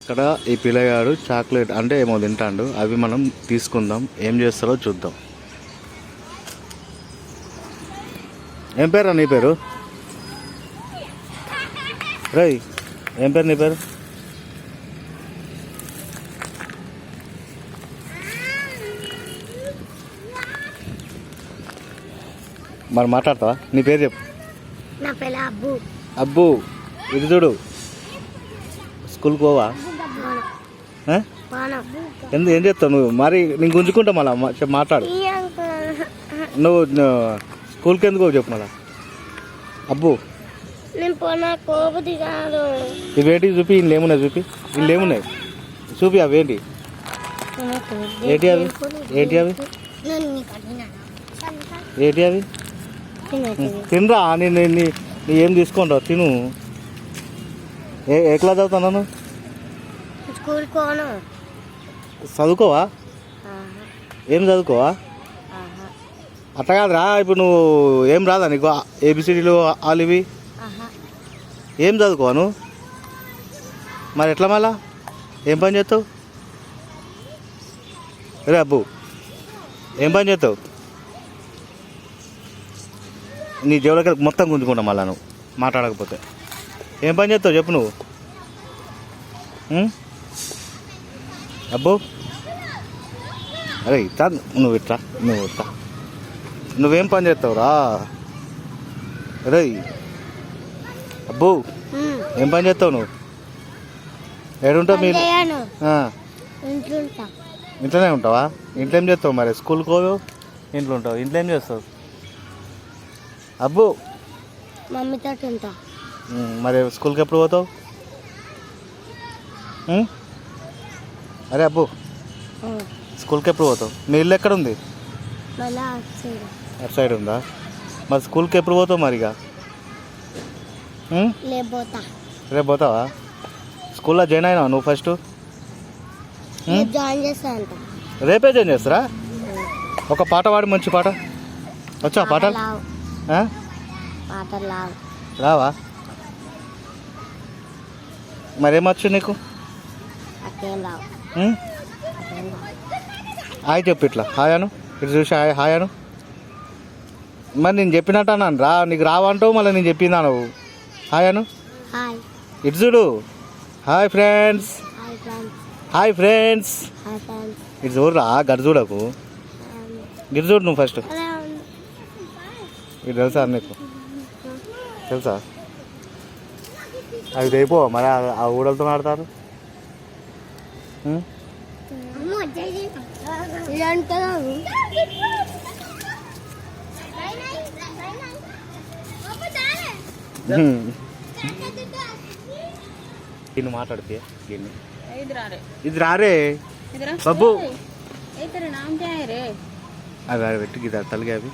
ఇక్కడ ఈ పిల్లగాడు చాక్లెట్ అంటే ఏమో తింటాడు. అవి మనం తీసుకుందాం, ఏం చేస్తారో చూద్దాం. ఏం పేరు నీ పేరు? రై ఏం పేరు నీ పేరు? మరి మాట్లాడతావా? నీ పేరు చెప్పు. నా పేరు అబ్బు. అబ్బు, ఇది చూడు, స్కూల్కి పోవా? ఎందుకు ఏం చేస్తావు నువ్వు? మరి నేను గుంజుకుంటా మళ్ళా మాట్లాడు. నువ్వు స్కూల్కి ఎందుకు చెప్పు మళ్ళా? అబ్బు ఇవేంటి చూపి, ఇల్లు ఏమున్నాయి చూపి, ఇల్లు ఏమున్నాయి చూపి. అవేంటి ఏంటి అవి? ఏంటి అవి? ఏంటి అవి? తినరా? నేను నీ ఏం తీసుకోండి తిను. ఏ క్లాస్ చదువుతున్నాను? చదువుకోవా? ఏం చదువుకోవా? అట్లా కాదురా, ఇప్పుడు నువ్వు ఏం రాదా నీకు? ఏబిసిడీలు ఆలివి ఏం చదువుకోవా నువ్వు? మరి ఎట్లా మళ్ళా ఏం పని చేస్తావు? రే అబ్బు, ఏం పని చేస్తావు? నీ జేబులకి మొత్తం గుంజుకుంటా మళ్ళా నువ్వు మాట్లాడకపోతే. ఏం పని చేస్తావు చెప్పు నువ్వు? అబ్బు అరే ఇట్లా నువ్వు ఇట్లా నువ్వేం పని చేస్తావురా? అరే అబ్బు ఏం పని చేస్తావు నువ్వు? ఏడుంటావు మీరు? ఇంట్లోనే ఉంటావా? ఇంట్లో ఏం చేస్తావు మరి? స్కూల్కి పోవు, ఇంట్లో ఉంటావు. ఇంట్లో ఏం చేస్తావు అబ్బు? మమ్మీతో ఉంటా. మరి స్కూల్కి ఎప్పుడు పోతావు? అరే అబ్బు, స్కూల్కి ఎప్పుడు పోతావు? మీ ఇల్లు ఎక్కడ ఉంది? అటు సైడ్ ఉందా? మరి స్కూల్కి ఎప్పుడు పోతావు మరిగా? రేపు పోతావా? స్కూల్లో జాయిన్ అయినావా నువ్వు ఫస్ట్? రేపే జాయిన్ చేస్తారా? ఒక పాట పాడి, మంచి పాట వచ్చా? పాటలు రావా? మరేమొచ్చు నీకు? హాయ్ చెప్పు, ఇట్లా హాయ్ అను, ఇటు చూసి హాయ్ అను. మరి నేను చెప్పినట్టు అన్నాను రా, నీకు రావంటావు మళ్ళీ నేను చెప్పిందా నువ్వు? హాయ్ అను, ఇటు చూడు. Hi friends, hi friends. ఇటు చూడరా, గడి చూడకు, గిరి చూడు నువ్వు ఫస్ట్. ఇది తెలుసా నీకు? తెలుసా? అవి అయిపో మరి ఆ ఊడలతో ఆడతారు. దీన్ని మాట్లాడితే ఇది రారే బాబు, అవి పెట్టి తలిగా అవి.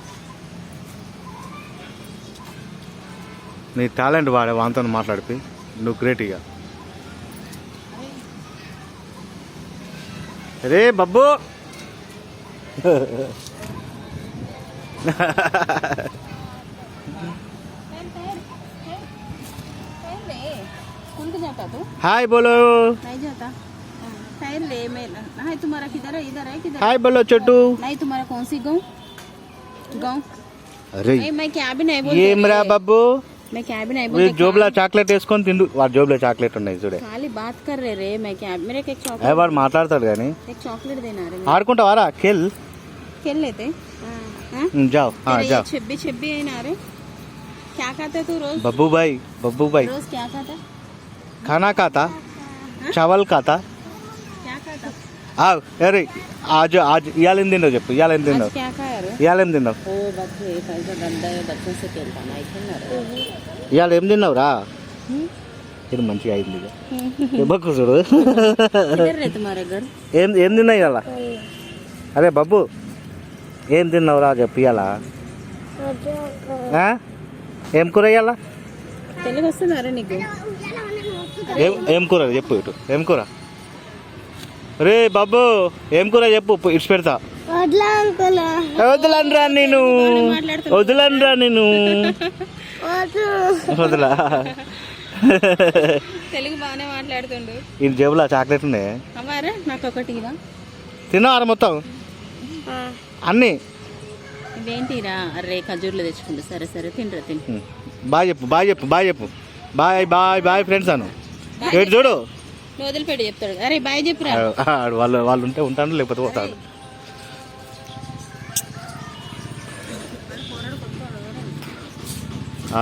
నీ టాలెంట్ వాడే వాంతో మాట్లాడిపి, నువ్వు గ్రేట్ ఇక. రే బబ్బు हाय बोलो, नहीं जाता। खैर ले मैं हाय तुम्हारा किधर है? इधर है किधर? हाय बोलो छोटू। नहीं तुम्हारा कौन सी गाँव? अरे मैं क्या भी नहीं बोलती। ये मेरा बब्बू, मैं क्या भी नहीं बोलती। జోబులో చాక్లెట్ వేసుకొని తిండు. వాడి జోబులో చాక్లెట్ ఉన్నాయి చూడే. खाली बात कर रहे रे। मैं क्या मेरे को एक ఏ चॉकलेट, వాడు మాట్లాడతాడు కానీ. एक चॉकलेट देना रे। ఆడుకుంటావారా? खेल खेल लेते हां जाओ. हाँ जाओ. छिब्बी छिब्बी है ना रे। क्या खाता तू रोज? बब्बू भाई रोज क्या खाता? खाना खाता, चावल खाता. क्या खाता? आओ अरे आज आज ఇయాల ఏం తిన్నావు చెప్పు? ఇయాల ఏం తిన్నావు? क्या खाया रे? ఇయాల ఏం తిన్నావు? ओ बच्चे कैसा गंदा है, बच्चों से खेलता नहीं खेलना रे। ఇయాల ఏం తిన్నావురా? ఇది మంచిగా అయింది ఇక. బక్కు చూడు. किधर रे तुम्हारे घर? ఏం తిన్నావు ఇవాళ? అరే బబ్బు ఏం తిన్నావురా చెప్పు ఇవాళ? ఏం కూర ఇవాళ? తెలుగు వస్తుందా రే నీకు? ఏం కూర చెప్పు ఇటు. ఏం కూర? రే బాబు ఏం కూర చెప్పు, ఇటు పెడతా. వదలనరా నేను, వదలనరా నేను, వదలా. తెలుగు బాగానే మాట్లాడుతుండు. ఈ జేబులో చాక్లెట్ ఉన్నాయి, అమ్మారా నాకు ఒకటి ఇదా. తిన్నావారా మొత్తం అన్నీ? ఇదేంటిరా? అరే ఖజూర్లు తెచ్చుకుంటా. సరే సరే తినరా తిని. బాయ్ చెప్పు, బాయ్ చెప్పు, బాయ్ చెప్పు, బాయ్ బాయ్ బాయ్ ఫ్రెండ్స్ అను. ఏడు చూడు నువ్వు వదిలిపెట్టి చెప్తాడు. అరే బాయ్ చెప్పురా. వాళ్ళు ఉంటే ఉంటాను, లేకపోతే పోతాడు.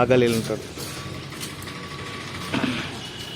ఆగలి ఉంటాడు.